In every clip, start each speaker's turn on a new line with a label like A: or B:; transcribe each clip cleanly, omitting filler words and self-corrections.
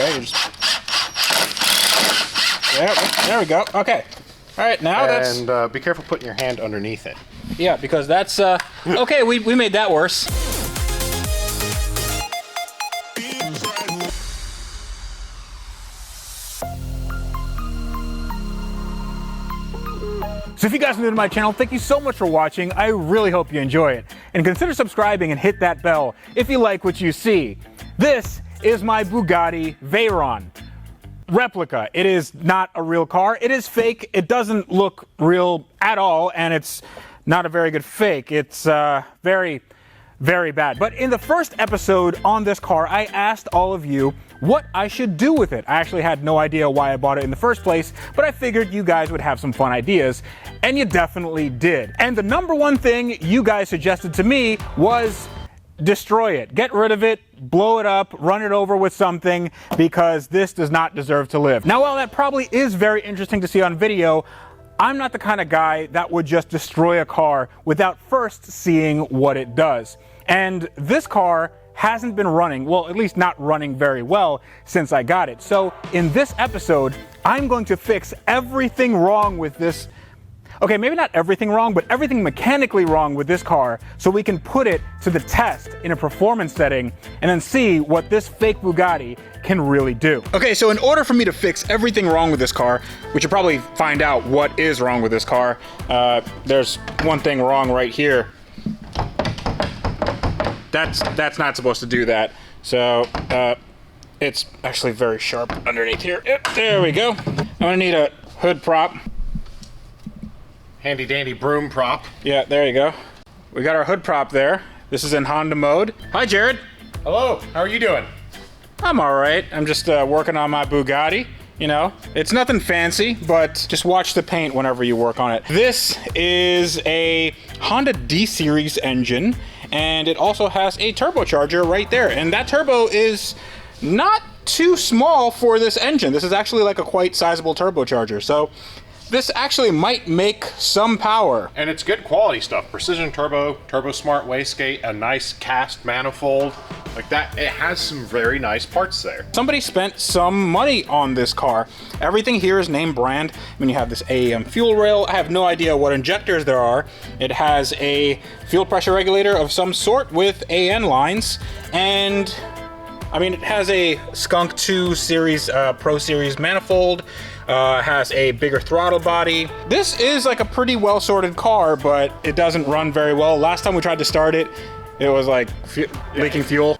A: Okay, there we go. Okay. All right, now that's...
B: And be careful putting your hand underneath it.
A: Yeah, because that's... okay, we made that worse. So if you guys are new to my channel, thank you so much for watching. I really hope you enjoy it. And consider subscribing and hit that bell if you like what you see. This is my Bugatti Veyron replica. It is not a real car. It is fake. It doesn't look real at all, and it's not a very good fake. It's very, very bad. But in the first episode on this car, I asked all of you what I should do with it. I actually had no idea why I bought it in the first place, but I figured you guys would have some fun ideas, and you definitely did. And the number one thing you guys suggested to me was destroy it. Get rid of it, blow it up, run it over with something, because this does not deserve to live. Now, while that probably is very interesting to see on video, I'm not the kind of guy that would just destroy a car without first seeing what it does. And this car hasn't been running, well, at least not running very well since I got it. So in this episode, I'm going to fix everything wrong with this. Okay, maybe not everything wrong, but everything mechanically wrong with this car so we can put it to the test in a performance setting and then see what this fake Bugatti can really do. Okay, so in order for me to fix everything wrong with this car, we should probably find out what is wrong with this car. There's one thing wrong right here. That's not supposed to do that. So it's actually very sharp underneath here. Yep, there we go. I'm gonna need a hood prop.
B: Handy dandy broom prop.
A: Yeah, there you go. We got our hood prop there. This is in Honda mode. Hi, Jared.
B: Hello, how are you doing?
A: I'm all right. I'm just working on my Bugatti. You know, it's nothing fancy, but just watch the paint whenever you work on it. This is a Honda D series engine, and it also has a turbocharger right there. And that turbo is not too small for this engine. This is actually like a quite sizable turbocharger. So this actually might make some power.
B: And it's good quality stuff. Precision turbo, turbo smart wastegate, a nice cast manifold. Like that, it has some very nice parts there.
A: Somebody spent some money on this car. Everything here is name brand. I mean, you have this AEM fuel rail. I have no idea what injectors there are. It has a fuel pressure regulator of some sort with AN lines. And I mean, it has a Skunk 2 series, Pro Series manifold. Has a bigger throttle body. This is like a pretty well sorted car, but it doesn't run very well. Last time we tried to start it, it was like leaking fuel.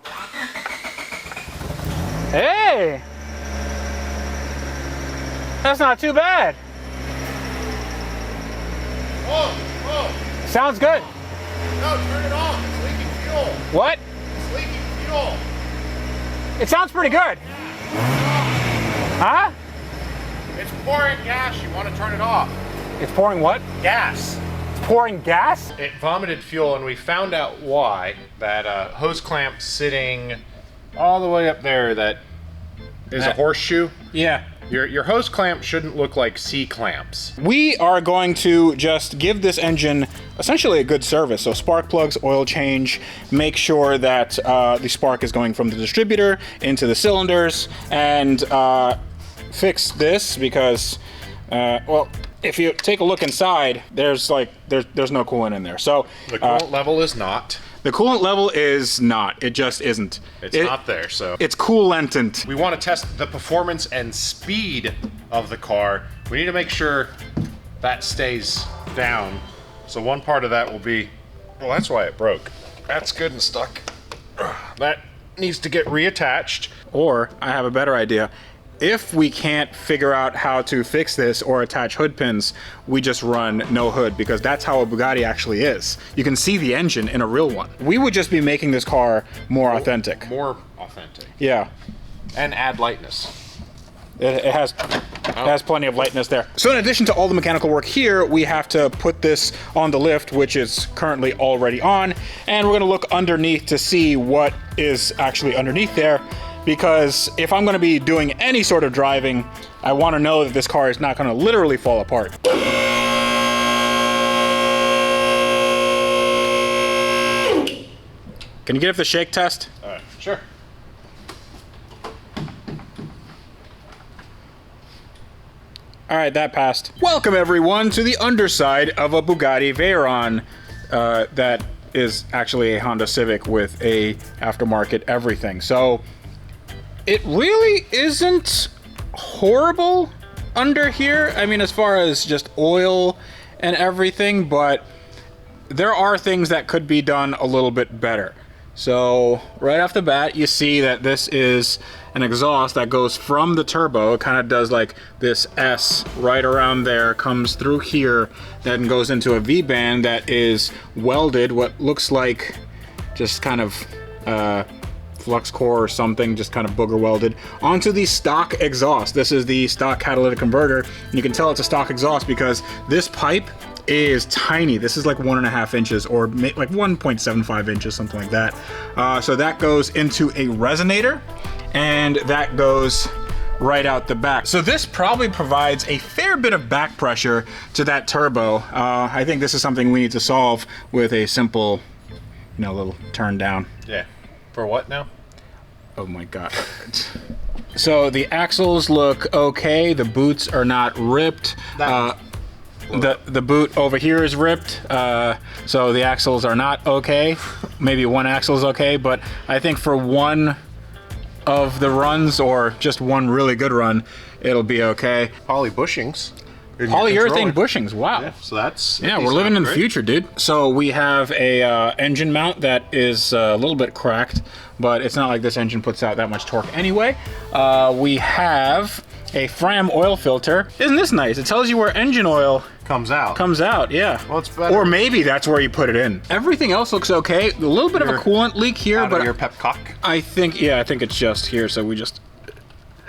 A: Hey! That's not too bad.
B: Whoa.
A: Sounds good.
B: No, turn it off. It's leaking fuel.
A: What?
B: It's leaking fuel.
A: It sounds pretty good. Huh?
B: It's pouring gas. You want to turn it off.
A: It's pouring what?
B: Gas.
A: It's pouring gas?
B: It vomited fuel, and we found out why. That hose clamp sitting all the way up there that is a horseshoe.
A: Yeah.
B: Your hose clamp shouldn't look like C-clamps.
A: We are going to just give this engine essentially a good service. So spark plugs, oil change, make sure that the spark is going from the distributor into the cylinders, and fix this because, well, if you take a look inside, there's no coolant in there. So
B: the coolant level is not.
A: The coolant level is not. It just isn't.
B: It's not there, so.
A: It's coolantant.
B: We want to test the performance and speed of the car. We need to make sure that stays down. So one part of that will be, well, that's why it broke. That's good and stuck. That needs to get reattached.
A: Or, I have a better idea. If we can't figure out how to fix this or attach hood pins, we just run no hood, because that's how a Bugatti actually is. You can see the engine in a real one. We would just be making this car more authentic.
B: More authentic.
A: Yeah.
B: And add lightness.
A: It has plenty of lightness there. So in addition to all the mechanical work here, we have to put this on the lift, which is currently already on, and we're gonna look underneath to see what is actually underneath there. Because if I'm gonna be doing any sort of driving, I wanna know that this car is not gonna literally fall apart. Can you get up the shake test?
B: Sure.
A: All right, that passed. Welcome everyone to the underside of a Bugatti Veyron that is actually a Honda Civic with a aftermarket everything. So it really isn't horrible under here. I mean, as far as just oil and everything, but there are things that could be done a little bit better. So right off the bat, you see that this is an exhaust that goes from the turbo. It kind of does like this S right around there, comes through here, then goes into a V-band that is welded, what looks like just kind of flux core or something, just kind of booger welded, onto the stock exhaust. This is the stock catalytic converter. And you can tell it's a stock exhaust because this pipe is tiny. This is like 1.5 inches or like 1.75 inches, something like that. So that goes into a resonator and that goes right out the back. So this probably provides a fair bit of back pressure to that turbo. I think this is something we need to solve with a simple, you know, little turn down.
B: Yeah. For what now?
A: Oh my God. So the axles look okay. The boots are not ripped. The boot over here is ripped, so the axles are not okay. Maybe one axle is okay, but I think for one of the runs, or just one really good run, it'll be okay.
B: Poly bushings.
A: Polyurethane bushings, wow.
B: Yeah, so that's...
A: Yeah, we're living in the future, dude. So we have a engine mount that is a little bit cracked, but it's not like this engine puts out that much torque anyway. We have a Fram oil filter. Isn't this nice? It tells you where engine oil
B: comes out.
A: Yeah.
B: Well, it's better.
A: Or maybe that's where you put it in. Everything else looks okay. A little bit of a coolant leak here, but
B: your pepcock.
A: I think it's just here, so we just...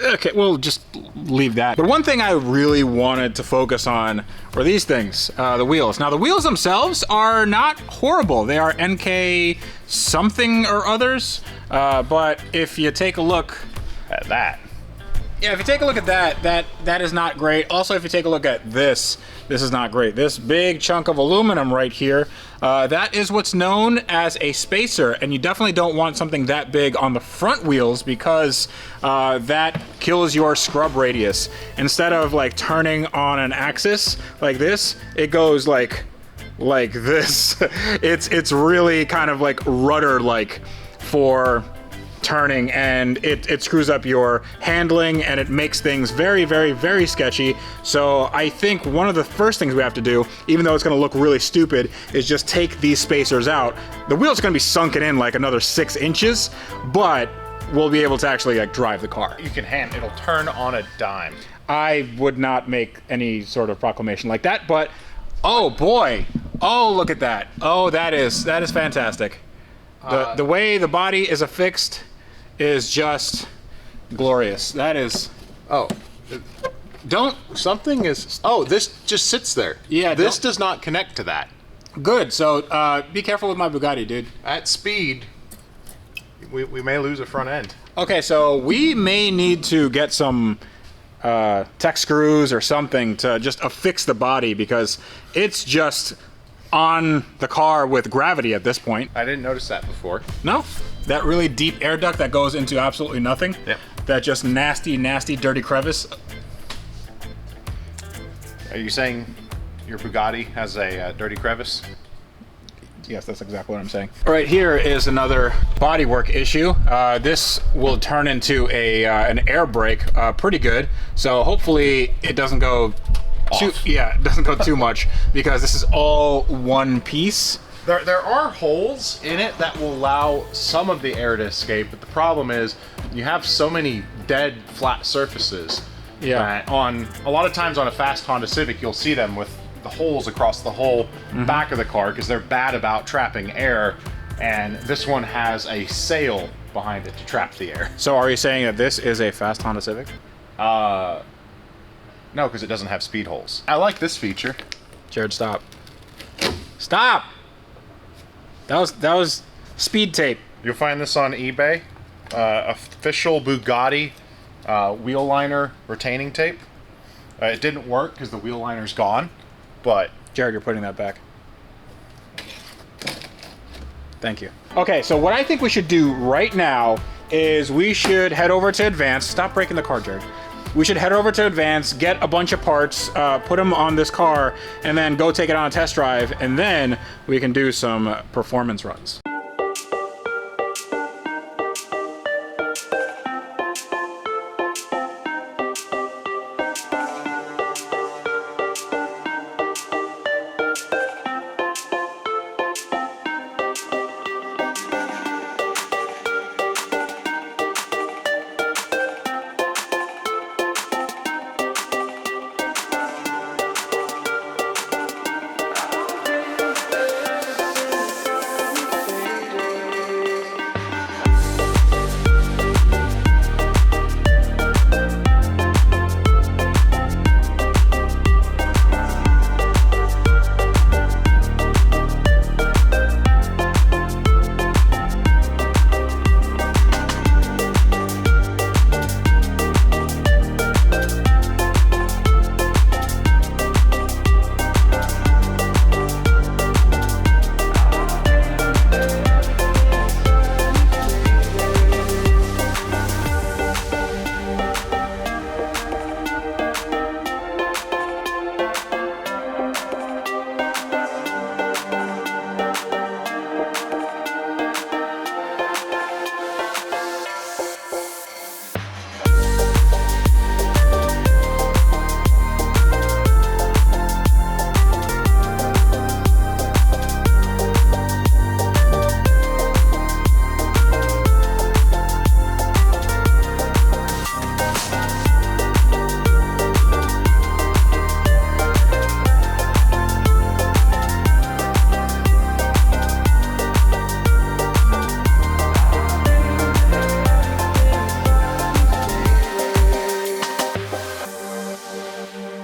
A: Okay, we'll just leave that. But one thing I really wanted to focus on were these things, the wheels. Now, the wheels themselves are not horrible. They are NK something or others, but if you take a look
B: At that.
A: Yeah, if you take a look at that is not great. Also, if you take a look at this is not great. This big chunk of aluminum right here, that is what's known as a spacer, and you definitely don't want something that big on the front wheels because that kills your scrub radius. Instead of like turning on an axis like this, it goes like this. It's really kind of like rudder-like for turning, and it screws up your handling and it makes things very, very, very sketchy. So I think one of the first things we have to do, even though it's going to look really stupid, is just take these spacers out. The wheels are going to be sunken in like another 6 inches, but we'll be able to actually like drive the car.
B: You can it'll turn on a dime.
A: I would not make any sort of proclamation like that, but oh boy, oh look at that. Oh, that is fantastic. The way the body is affixed is just glorious. That is...
B: Oh. Something is... Oh, this just sits there.
A: Yeah.
B: This does not connect to that.
A: Good. So be careful with my Bugatti, dude.
B: At speed, we may lose a front end.
A: Okay, so we may need to get some tech screws or something to just affix the body because it's just on the car with gravity at this point.
B: I didn't notice that before.
A: No? That really deep air duct that goes into absolutely nothing?
B: Yep.
A: That just nasty, nasty, dirty crevice?
B: Are you saying your Bugatti has a dirty crevice?
A: Yes, that's exactly what I'm saying. All right, here is another bodywork issue. This will turn into an air brake pretty good. So hopefully it doesn't go it doesn't go too much because this is all one piece.
B: There are holes in it that will allow some of the air to escape, but the problem is you have so many dead flat surfaces.
A: Yeah.
B: That a lot of times on a fast Honda Civic, you'll see them with the holes across the whole back of the car because they're bad about trapping air, and this one has a sail behind it to trap the air.
A: So are you saying that this is a fast Honda Civic?
B: No, because it doesn't have speed holes. I like this feature.
A: Jared, stop. Stop! That was speed tape.
B: You'll find this on eBay. Official Bugatti wheel liner retaining tape. It didn't work because the wheel liner's gone, but...
A: Jared, you're putting that back. Thank you. Okay, so what I think we should do right now is we should head over to Advanced. Stop breaking the car, Jared. we should head over to Advance, get a bunch of parts, put them on this car, and then go take it on a test drive, and then we can do some performance runs.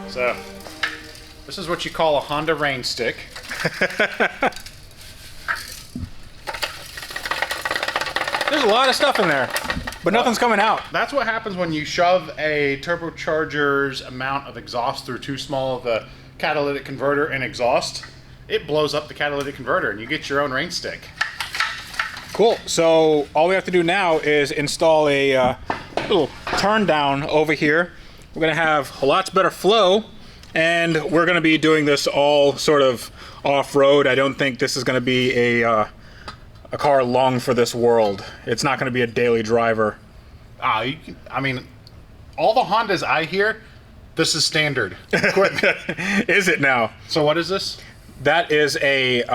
B: So, this is what you call a Honda rain stick.
A: There's a lot of stuff in there, but nothing's coming out.
B: That's what happens when you shove a turbocharger's amount of exhaust through too small of a catalytic converter and exhaust. It blows up the catalytic converter and you get your own rain stick.
A: Cool. So all we have to do now is install a little turn down over here. We're gonna have a lot better flow, and we're gonna be doing this all sort of off-road. I don't think this is gonna be a car long for this world. It's not gonna be a daily driver.
B: I mean, all the Hondas I hear, this is standard equipment.
A: Is it now?
B: So what is this?
A: That is a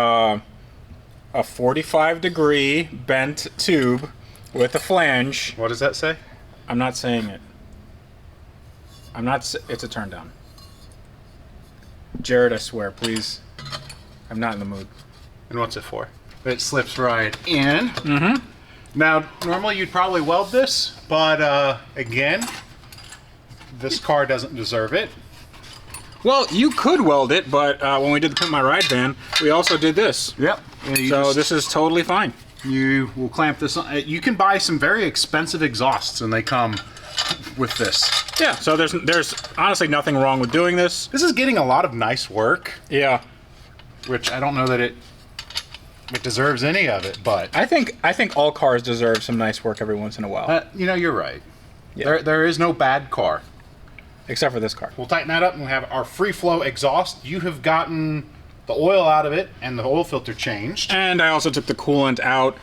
A: 45-degree bent tube with a flange.
B: What does that say?
A: I'm not saying it. It's a turn down. Jared, I swear, please. I'm not in the mood.
B: And what's it for? It slips right in. Mm-hmm. Now, normally you'd probably weld this, but again, this car doesn't deserve it.
A: Well, you could weld it, but when we did the Pimp My Ride van, we also did this.
B: Yep.
A: So this is totally fine.
B: You will clamp this on. You can buy some very expensive exhausts, and they come with this.
A: Yeah, so there's honestly nothing wrong with doing this.
B: This is getting a lot of nice work.
A: Yeah.
B: Which I don't know that it deserves any of it, but
A: I think all cars deserve some nice work every once in a while.
B: you know, you're right.
A: Yeah.
B: There is no bad car.
A: Except for this car.
B: We'll tighten that up and we'll have our free flow exhaust. You have gotten the oil out of it and the oil filter changed.
A: And I also took the coolant out.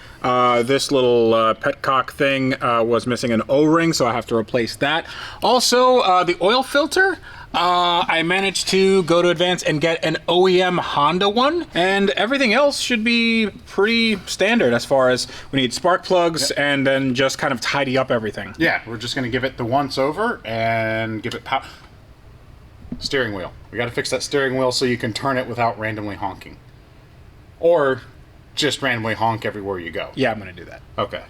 A: This little petcock thing was missing an O-ring, so I have to replace that. Also, the oil filter, I managed to go to Advance and get an OEM Honda one, and everything else should be pretty standard as far as we need spark plugs and then just kind of tidy up everything.
B: Yeah, we're just going to give it the once over and give it power. Steering wheel. We got to fix that steering wheel so you can turn it without randomly honking. Or just randomly honk everywhere you go.
A: Yeah, I'm going to do that.
B: Okay.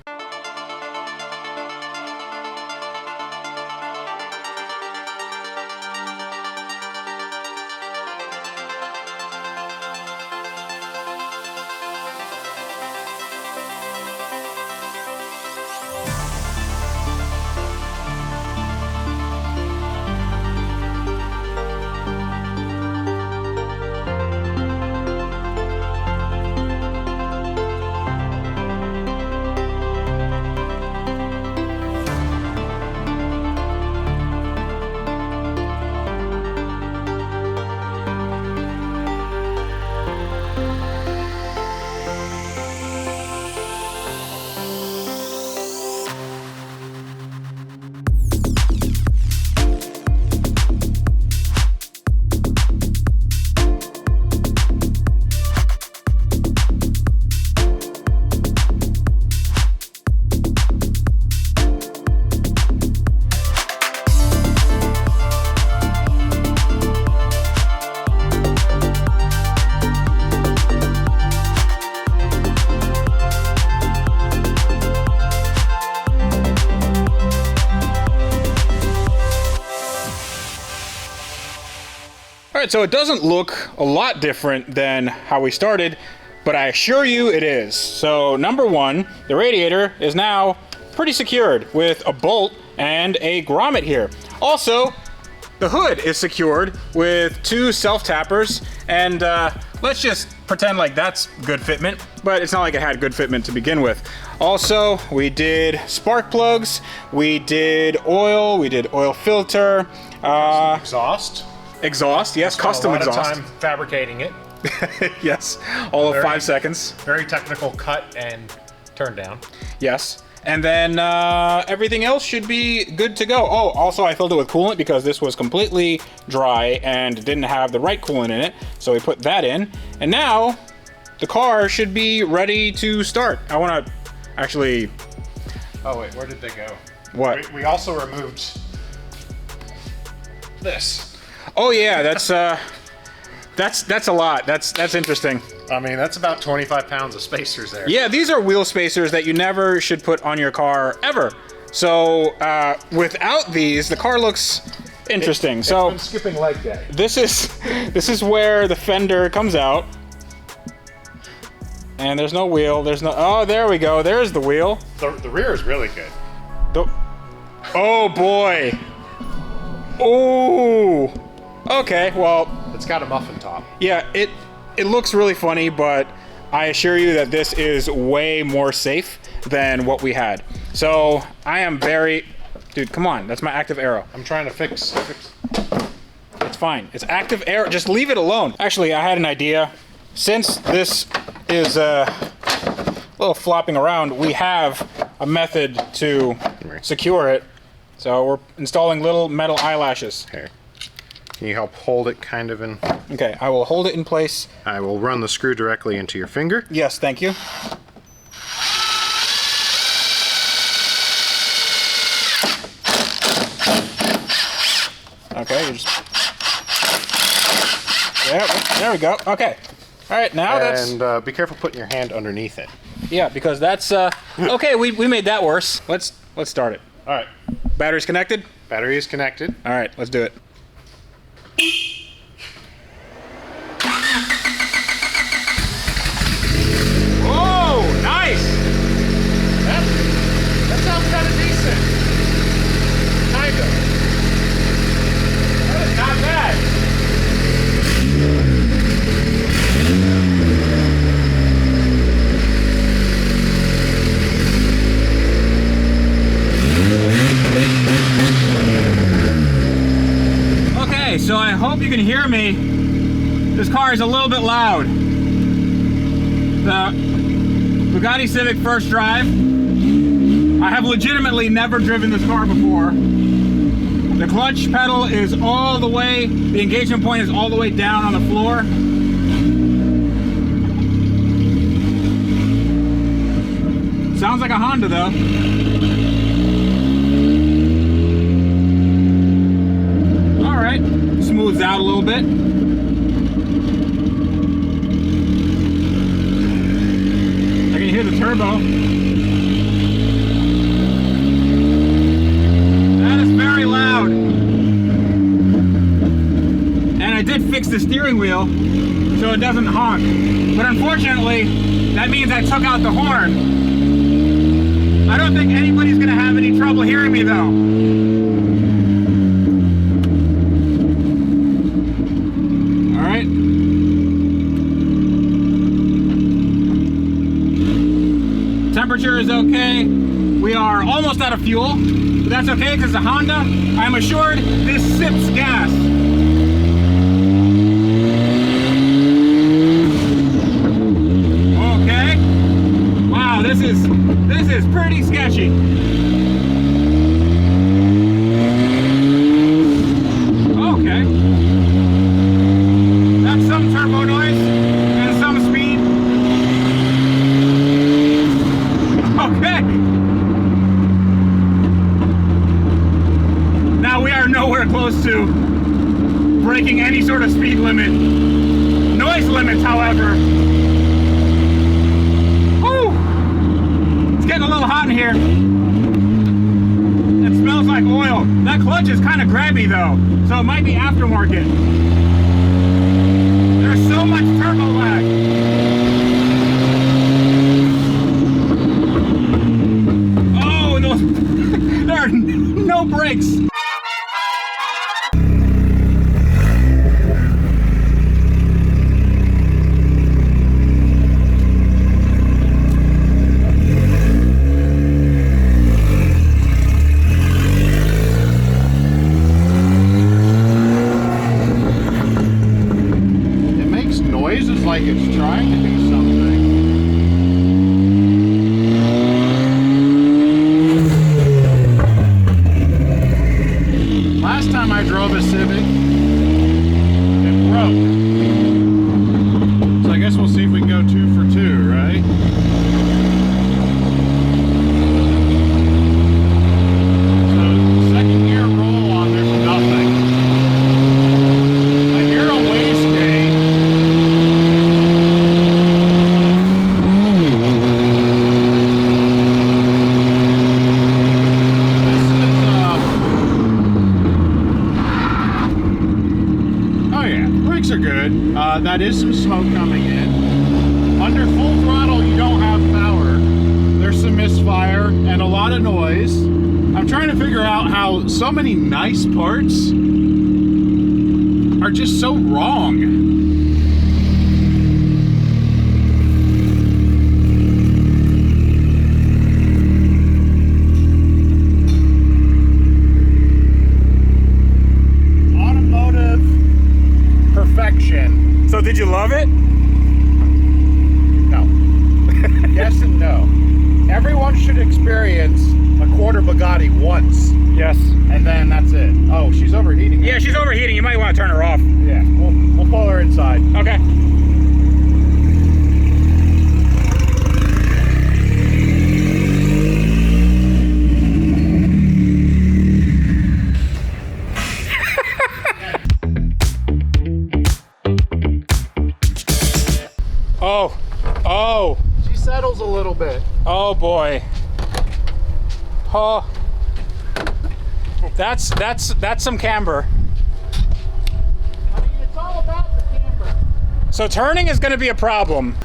A: right, so it doesn't look a lot different than how we started, but I assure you it is. So number one, the radiator is now pretty secured with a bolt and a grommet here. Also, the hood is secured with 2 self-tappers, and let's just pretend like that's good fitment, but it's not like it had good fitment to begin with. Also, we did spark plugs, we did oil filter,
B: Exhaust.
A: exhaust, yes, custom exhaust.
B: A lot of time fabricating it.
A: Yes, all of 5 seconds.
B: Very technical cut and turn down.
A: Yes. And then everything else should be good to go. Oh, also I filled it with coolant because this was completely dry and didn't have the right coolant in it. So we put that in. And now the car should be ready to start. I want to actually...
B: Oh wait, where did they go?
A: What?
B: We also removed this.
A: Oh yeah, that's a lot. That's interesting.
B: I mean, that's about 25 pounds of spacers there.
A: Yeah, these are wheel spacers that you never should put on your car ever. So without these, the car looks interesting.
B: It's
A: so
B: been skipping leg day.
A: this is where the fender comes out. And there's no wheel. There's no. Oh, there we go. There's the wheel.
B: The rear is really good.
A: Oh boy. Oh. Okay. Well.
B: It's got a muffin top.
A: Yeah. It looks really funny, but I assure you that this is way more safe than what we had. So I am very. Dude, come on. That's my active arrow.
B: I'm trying to fix.
A: It's fine. It's active arrow. Just leave it alone. Actually, I had an idea. Since this is a little flopping around, we have a method to secure it. So we're installing little metal eyelashes.
B: Here. Can you help hold it kind of in?
A: Okay, I will hold it in place.
B: I will run the screw directly into your finger.
A: Yes, thank you. Okay, you just... There we go. Okay. All right, now that's...
B: And be careful putting your hand underneath it.
A: Yeah, because that's... Okay, we made that worse. Let's start it.
B: All right.
A: Battery's connected?
B: Battery is connected.
A: All right, let's do it. Oh, nice!
B: That sounds kind of decent. Kind of.
A: That is not bad. Okay, so I hope you can hear me. This car is a little bit loud. The Bugatti Civic first drive. I have legitimately never driven this car before. The clutch pedal is all the way, the engagement point is all the way down on the floor. Sounds like a Honda though. All right, smooths out a little bit. I can hear the turbo. That is very loud. And I did fix the steering wheel so it doesn't honk. But unfortunately, that means I took out the horn. I don't think anybody's gonna have any trouble hearing me though. All right. Temperature is okay. We are almost out of fuel, but that's okay because the Honda, I'm assured, this sips gas. Okay. Wow, this is pretty sketchy. Okay. That's some turbo noise and some speed. Okay. Now we are nowhere close to breaking any sort of speed limit. Noise limits, however. It's getting a little hot in here. It smells like oil. That clutch is kind of grabby though, so it might be aftermarket. brakes.
B: It makes noises like it's trying to do something. Last time I drove a Civic, it broke. So I guess we'll see if we can go 2 for 2, right? So second gear roll on, there's nothing. I hear a wastegate. This is oh yeah, brakes are good. That is some smoke coming in. Under full throttle, you don't have power. There's some misfire and a lot of noise. I'm trying to figure out how so many nice parts are just so wrong. Automotive perfection.
A: So did you love it?
B: No. Yes and no. Everyone should experience a quarter Bugatti once,
A: Yes.
B: and then that's it. Oh, she's overheating.
A: Yeah, she's overheating. You might want to turn her off.
B: Yeah, we'll pull her inside.
A: Okay. Oh,
B: She settles a little bit.
A: oh boy. Oh, that's some camber.
B: I mean, it's all about the camber.
A: So turning is going to be a problem.